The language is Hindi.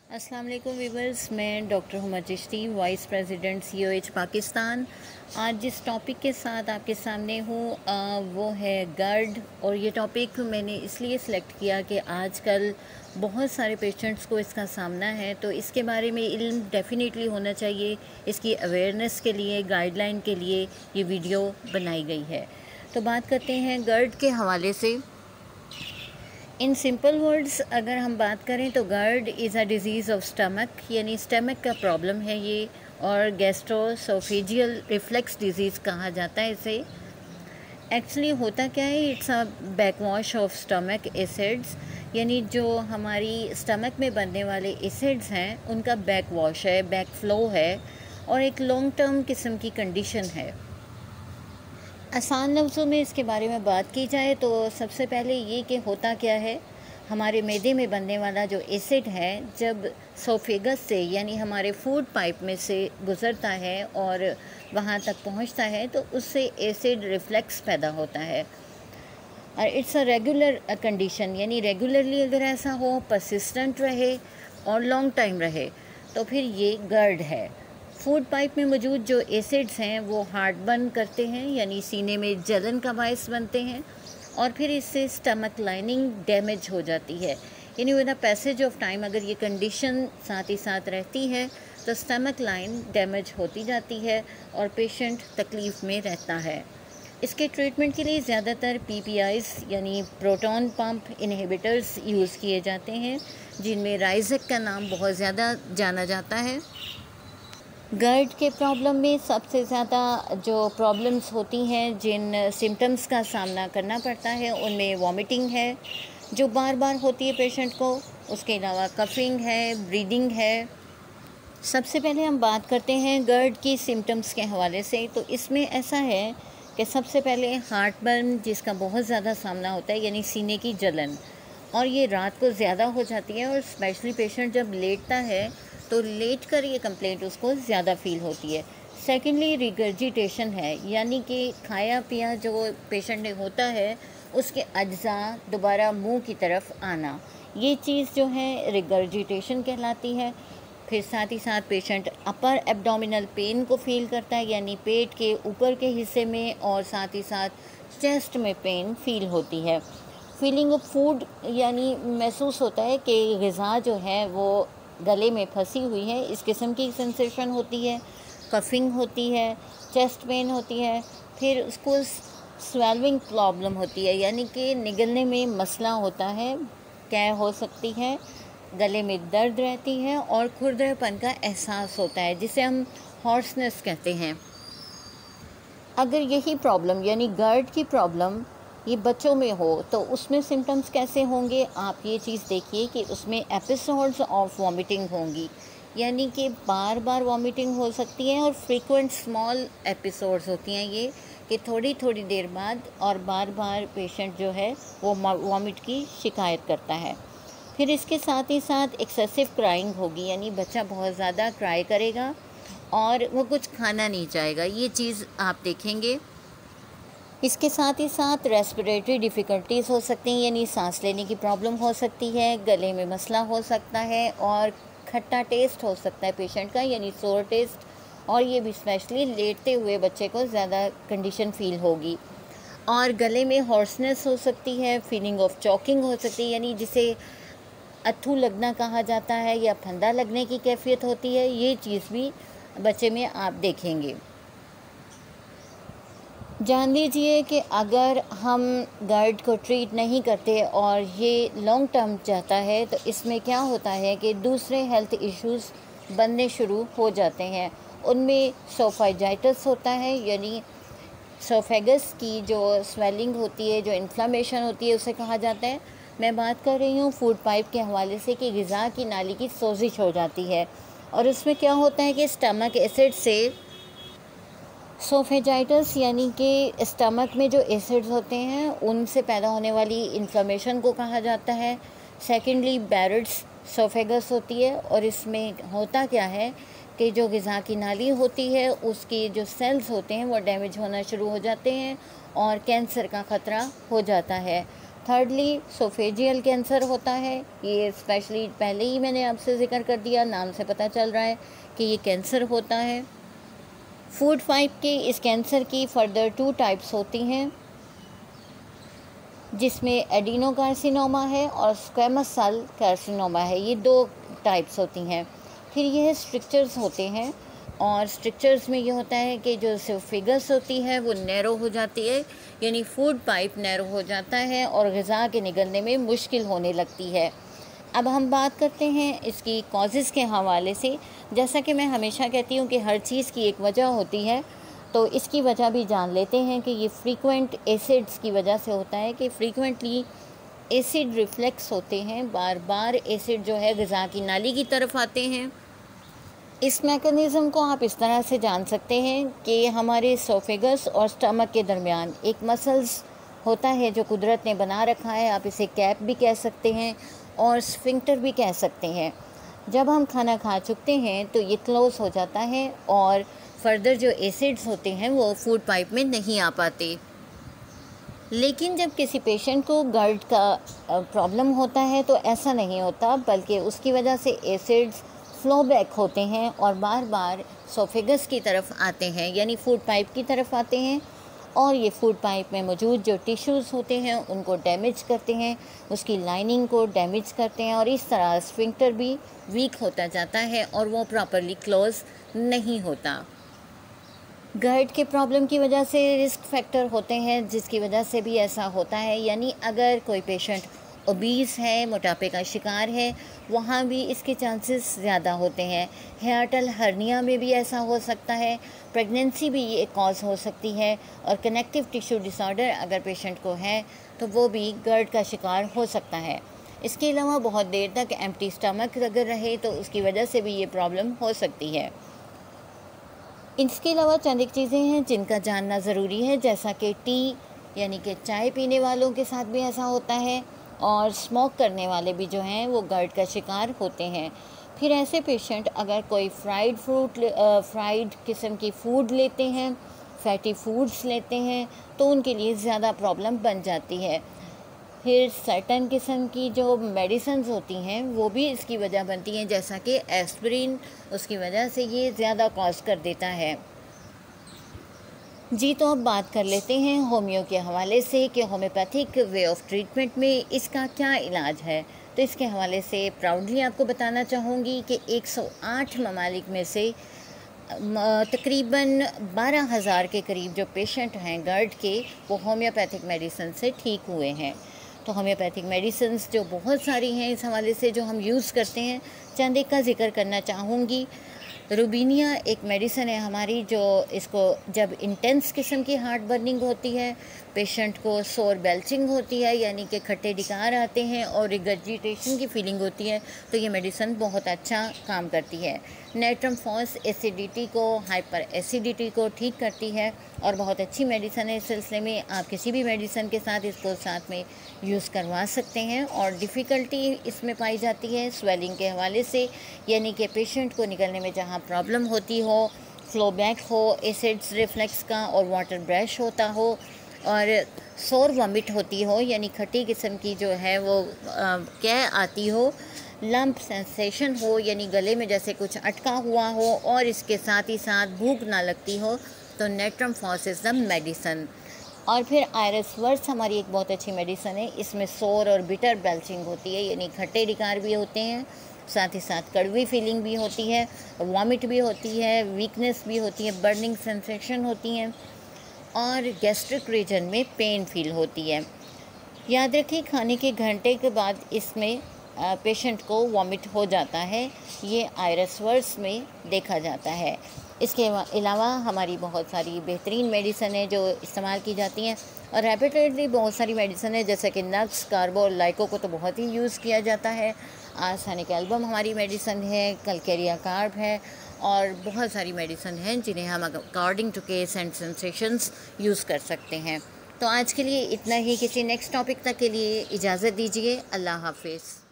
अस्सलाम वालेकुम वीवर्स, मैं doctor Huma Chishti, vice president COH Pakistan. आज जिस टॉपिक के साथ आपके सामने हूँ वो है GERD। और ये टॉपिक मैंने इसलिए सिलेक्ट किया कि आजकल बहुत सारे पेशेंट्स को इसका सामना है, तो इसके बारे में इल्म डेफिनेटली होना चाहिए। इसकी अवेयरनेस के लिए, गाइडलाइन के लिए ये वीडियो बनाई गई है। तो बात करते हैं GERD के हवाले से। इन सिंपल वर्ड्स अगर हम बात करें तो GERD is a disease of stomach, यानी स्टमक का प्रॉब्लम है ये, और गैस्ट्रोसोफेजियल रिफ्लेक्स डिज़ीज़ कहा जाता है इसे। एक्चुअली होता क्या है, it's a backwash of stomach acids, यानी जो हमारी स्टमक में बनने वाले एसिड्स हैं उनका बैकवॉश है, बैकफ्लो है, और एक लॉन्ग टर्म किस्म की कंडीशन है। आसान लफ्ज़ों में इसके बारे में बात की जाए तो सबसे पहले ये कि होता क्या है, हमारे मैदे में बनने वाला जो एसिड है जब सोफेगस से यानी हमारे फूड पाइप में से गुज़रता है और वहाँ तक पहुँचता है तो उससे एसिड रिफ्लेक्स पैदा होता है। और इट्स अ रेगुलर कंडीशन, यानी रेगुलरली अगर ऐसा हो, परसिस्टेंट रहे और लॉन्ग टाइम रहे तो फिर ये GERD है। फूड पाइप में मौजूद जो एसिड्स हैं वो हार्ट बर्न करते हैं, यानी सीने में जलन का बायस बनते हैं, और फिर इससे स्टमक लाइनिंग डैमेज हो जाती है। यानी with the passage of time अगर ये कंडीशन साथ ही साथ रहती है तो स्टमक लाइन डैमेज होती जाती है और पेशेंट तकलीफ़ में रहता है। इसके ट्रीटमेंट के लिए ज़्यादातर PPIs यानी प्रोटॉन पंप इनहिबिटर्स यूज़ किए जाते हैं, जिनमें राइज़क का नाम बहुत ज़्यादा जाना जाता है। GERD के प्रॉब्लम में सबसे ज़्यादा जो प्रॉब्लम्स होती हैं, जिन सिम्टम्स का सामना करना पड़ता है, उनमें वॉमिटिंग है जो बार बार होती है पेशेंट को। उसके अलावा कफिंग है, ब्रीदिंग है। सबसे पहले हम बात करते हैं GERD की सिम्टम्स के हवाले से। तो इसमें ऐसा है कि सबसे पहले हार्ट बर्न, जिसका बहुत ज़्यादा सामना होता है, यानी सीने की जलन, और ये रात को ज़्यादा हो जाती है, और स्पेशली पेशेंट जब लेटता है तो लेट कर ये कंप्लेंट उसको ज़्यादा फील होती है। सेकेंडली रिगर्जिटेशन है, यानी कि खाया पिया जो पेशेंट ने होता है उसके अज्जा दोबारा मुंह की तरफ आना, ये चीज़ जो है रिगर्जिटेशन कहलाती है। फिर साथ ही साथ पेशेंट अपर एब्डोमिनल पेन को फील करता है, यानी पेट के ऊपर के हिस्से में, और साथ ही साथ चेस्ट में पेन फील होती है। फीलिंग ऑफ फूड, यानी महसूस होता है कि ग़िज़ा जो है वो गले में फंसी हुई है, इस किस्म की सेंसेशन होती है। कफिंग होती है, चेस्ट पेन होती है। फिर उसको स्वेलविंग प्रॉब्लम होती है, यानी कि निगलने में मसला होता है, क्या हो सकती है, गले में दर्द रहती है और खुरदरेपन का एहसास होता है, जिसे हम हॉर्सनेस कहते हैं। अगर यही प्रॉब्लम यानी GERD की प्रॉब्लम ये बच्चों में हो तो उसमें सिम्टम्स कैसे होंगे, आप ये चीज़ देखिए कि उसमें एपिसोड्स ऑफ वॉमिटिंग होंगी, यानी कि बार बार वॉमिटिंग हो सकती है, और फ्रीक्वेंट स्मॉल एपिसोड्स होती हैं ये, कि थोड़ी थोड़ी देर बाद और बार बार पेशेंट जो है वो वॉमिट की शिकायत करता है। फिर इसके साथ ही साथ एक्सेसिव क्राइंग होगी, यानी बच्चा बहुत ज़्यादा क्राई करेगा और वो कुछ खाना नहीं चाहेगा, ये चीज़ आप देखेंगे। इसके साथ ही साथ रेस्पिरेटरी डिफ़िकल्टीज़ हो सकती हैं, यानी सांस लेने की प्रॉब्लम हो सकती है, गले में मसला हो सकता है, और खट्टा टेस्ट हो सकता है पेशेंट का, यानी सोर टेस्ट, और ये भी स्पेशली लेटते हुए बच्चे को ज़्यादा कंडीशन फील होगी। और गले में हॉर्सनेस हो सकती है, फीलिंग ऑफ चॉकिंग हो सकती है, यानी जिसे अत्थू लगना कहा जाता है या फंदा लगने की कैफियत होती है, ये चीज़ भी बच्चे में आप देखेंगे। जान लीजिए कि अगर हम GERD को ट्रीट नहीं करते और ये लॉन्ग टर्म जाता है तो इसमें क्या होता है कि दूसरे हेल्थ इश्यूज़ बनने शुरू हो जाते हैं। उनमें सोफाइजाइटिस होता है, यानी सोफेगस की जो स्वेलिंग होती है, जो इन्फ्लामेशन होती है, उसे कहा जाता है। मैं बात कर रही हूँ फूड पाइप के हवाले से कि ग़िज़ा की नाली की सोजिश हो जाती है, और उसमें क्या होता है कि स्टमक एसिड से सोफेजाइटिस, यानी कि स्टमक में जो एसिड्स होते हैं उनसे पैदा होने वाली इन्फ्लेमेशन को कहा जाता है। सेकेंडली बैरेट्स सोफेगस होती है, और इसमें होता क्या है कि जो ग़िज़ा की नाली होती है उसकी जो सेल्स होते हैं वो डैमेज होना शुरू हो जाते हैं और कैंसर का ख़तरा हो जाता है। थर्डली सोफेजियल कैंसर होता है। ये स्पेशली पहले ही मैंने आपसे जिक्र कर दिया, नाम से पता चल रहा है कि ये कैंसर होता है। फूड पाइप के इस कैंसर की फर्दर 2 टाइप्स होती हैं, जिसमें एडिनोकार्सिनोमा है और स्क्वेमस सेल कार्सिनोमा है। ये 2 टाइप्स होती हैं। फिर यह स्ट्रक्चर्स होते हैं, और स्ट्रक्चर्स में ये होता है कि जो एसोफेगस होती है वो नैरो हो जाती है, यानी फूड पाइप नैरो हो जाता है और ग़िज़ा के निगलने में मुश्किल होने लगती है। अब हम बात करते हैं इसकी कॉजेज़ के हवाले से। जैसा कि मैं हमेशा कहती हूँ कि हर चीज़ की एक वजह होती है, तो इसकी वजह भी जान लेते हैं कि ये फ्रीक्वेंट एसिड्स की वजह से होता है कि फ्रीक्वेंटली एसिड रिफ्लेक्स होते हैं, बार बार एसिड जो है ग़िज़ा की नाली की तरफ आते हैं। इस मैकेनिज़्म को आप इस तरह से जान सकते हैं कि हमारे एसोफेगस और स्टमक के दरमियान एक मसल्स होता है जो कुदरत ने बना रखा है। आप इसे कैप भी कह सकते हैं और स्फिंक्टर भी कह सकते हैं। जब हम खाना खा चुकते हैं तो ये क्लोज़ हो जाता है और फर्दर जो एसिड्स होते हैं वो फूड पाइप में नहीं आ पाते। लेकिन जब किसी पेशेंट को गट का प्रॉब्लम होता है तो ऐसा नहीं होता, बल्कि उसकी वजह से एसिड्स फ्लो बैक होते हैं और बार बार एसोफेगस की तरफ आते हैं, यानी फूड पाइप की तरफ आते हैं, और ये फूड पाइप में मौजूद जो टिश्यूज़ होते हैं उनको डैमेज करते हैं, उसकी लाइनिंग को डैमेज करते हैं, और इस तरह स्फिंक्टर भी वीक होता जाता है और वो प्रॉपरली क्लोज़ नहीं होता। गट के प्रॉब्लम की वजह से रिस्क फैक्टर होते हैं जिसकी वजह से भी ऐसा होता है, यानी अगर कोई पेशेंट ओबीस है, मोटापे का शिकार है, वहाँ भी इसके चांसेस ज़्यादा होते हैं। हियाटल हर्निया में भी ऐसा हो सकता है, प्रेगनेंसी भी एक कॉज हो सकती है, और कनेक्टिव टिश्यू डिसऑर्डर अगर पेशेंट को है तो वो भी गर्ड का शिकार हो सकता है। इसके अलावा बहुत देर तक एम्प्टी स्टमक अगर रहे तो उसकी वजह से भी ये प्रॉब्लम हो सकती है। इसके अलावा चंद एक चीज़ें हैं जिनका जानना ज़रूरी है, जैसा कि टी यानी कि चाय पीने वालों के साथ भी ऐसा होता है, और स्मोक करने वाले भी जो हैं वो गट का शिकार होते हैं। फिर ऐसे पेशेंट अगर कोई फ्राइड किस्म की फूड लेते हैं, फैटी फूड्स लेते हैं, तो उनके लिए ज़्यादा प्रॉब्लम बन जाती है। फिर सर्टन किस्म की जो मेडिसिन्स होती हैं वो भी इसकी वजह बनती हैं, जैसा कि एस्पिरिन, उसकी वजह से ये ज़्यादा कॉज कर देता है। जी, तो अब बात कर लेते हैं होम्यो के हवाले से कि होम्योपैथिक वे ऑफ ट्रीटमेंट में इसका क्या इलाज है। तो इसके हवाले से प्राउडली आपको बताना चाहूँगी कि 108 ममालिक में से तकरीबन 12,000 के करीब जो पेशेंट हैं गर्ड के, वो होम्योपैथिक मेडिसिन से ठीक हुए हैं। तो होम्योपैथिक मेडिसिन्स जो बहुत सारी हैं इस हवाले से जो हम यूज़ करते हैं, चंद एक का जिक्र करना चाहूँगी। रूबीनिया एक मेडिसिन है हमारी, जो इसको जब इंटेंस किस्म की हार्ट बर्निंग होती है, पेशेंट को सोर बेल्चिंग होती है, यानी कि खट्टे डिकार आते हैं और रिगर्जिटेशन की फीलिंग होती है, तो ये मेडिसिन बहुत अच्छा काम करती है। नेट्रम फॉस एसिडिटी को, हाइपर एसिडिटी को ठीक करती है और बहुत अच्छी मेडिसिन है। इस सिलसिले में आप किसी भी मेडिसिन के साथ इसको साथ में यूज़ करवा सकते हैं। और डिफ़िकल्टी इसमें पाई जाती है स्वेलिंग के हवाले से, यानी कि पेशेंट को निकलने में जहाँ प्रॉब्लम होती हो, फ्लो बैक हो, एसिड्स रिफ्लेक्स का और वाटर ब्रश होता हो, और सोर वॉमिट होती हो, यानी खट्टी किस्म की जो है वो कै आती हो, लंप सेंसेशन हो, यानी गले में जैसे कुछ अटका हुआ हो, और इसके साथ ही साथ भूख ना लगती हो, तो natrum phos is the medicine. और फिर आयरस वर्स हमारी एक बहुत अच्छी मेडिसन है। इसमें सोर और बिटर बेल्चिंग होती है, यानी खट्टे डिकार भी होते हैं, साथ ही साथ कड़वी फीलिंग भी होती है, वॉमिट भी होती है, वीकनेस भी होती है, बर्निंग सेंसेशन होती हैं, और गैस्ट्रिक रीजन में पेन फील होती है। याद रखिए, खाने के घंटे के बाद इसमें पेशेंट को वॉमिट हो जाता है, ये आयरस वर्स में देखा जाता है। इसके अलावा हमारी बहुत सारी बेहतरीन मेडिसिन है जो इस्तेमाल की जाती हैं, और रेपिटेडली बहुत सारी मेडिसिन है, जैसे कि नक्स, कार्बो और लाइको को तो बहुत ही यूज़ किया जाता है। आर्सेनिक एल्बम हमारी मेडिसिन है, कलकेरिया कार्ब है, और बहुत सारी मेडिसिन हैं जिन्हें हम according to case and sensations use कर सकते हैं। तो आज के लिए इतना ही। किसी नेक्स्ट टॉपिक तक के लिए इजाज़त दीजिए। अल्लाह हाफिज़।